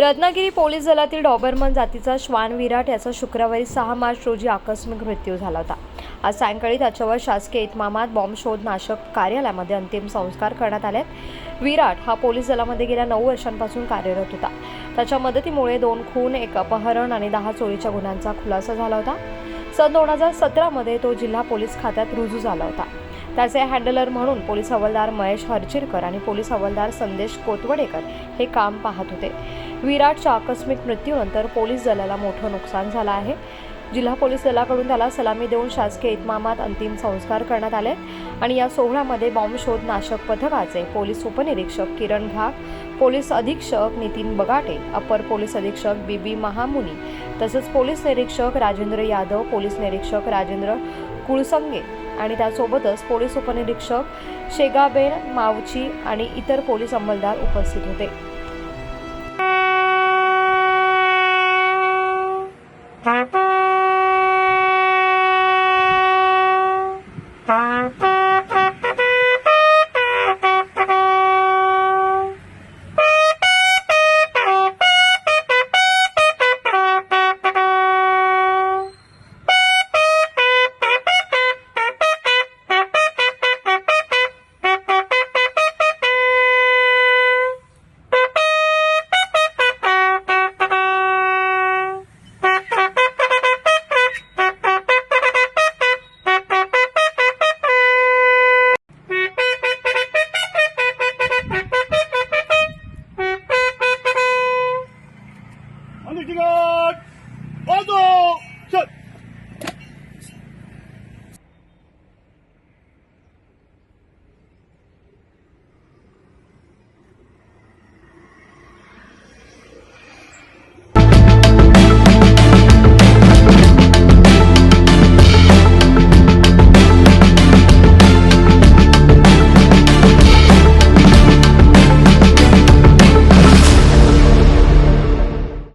Ratnagiri police दलातील Dobermann जातीचा श्वान विराट याचा शुक्रवारी 6 मार्च रोजी आकस्मिक मृत्यू झाला होता। आज सायंकाळी त्याच्यावर शासकीय इतमामात बॉम्ब शोध नाशक कार्यालयामध्ये अंतिम संस्कार करण्यात आले। विराट हा पोलीस दलामध्ये गेल्या 9 वर्षांपासून कार्यरत होता। त्याच्या मदतीमुळे 2 खून, 1 अपहरण आणि 10 चोरीच्या गुन्ह्यांचा खुलासा झाला होता। सन 2017 मध्ये तो जिल्हा पोलीस खात्यात रुजू झाला होता। त्याचे हँडलर म्हणून पोलीस हवालदार महेश हरचिरकर आणि पोलीस हवालदार संदेश कोतवडेकर हे काम पाहत होते। विराटच्या आकस्मिक मृत्यूनंतर पोलीस दलाला मोठं नुकसान झालं आहे। जिल्हा पोलीस दलाकडून त्याला सलामी देऊन शासकीय इतमामात अंतिम संस्कार करण्यात आले आणि या सोहळ्यामध्ये बॉम्ब शोध नाशक पथकाचे पोलीस उपनिरीक्षक किरण घाग, पोलीस अधीक्षक नितीन बगाटे, अपर पोलीस अधीक्षक बीबी महामुनी तसंच पोलीस निरीक्षक राजेंद्र यादव, पोलीस निरीक्षक राजेंद्र कुळसंगे आणि त्यासोबतच पोलीस उपनिरीक्षक शेगाबेन मावची आणि इतर पोलीस अंमलदार उपस्थित होते।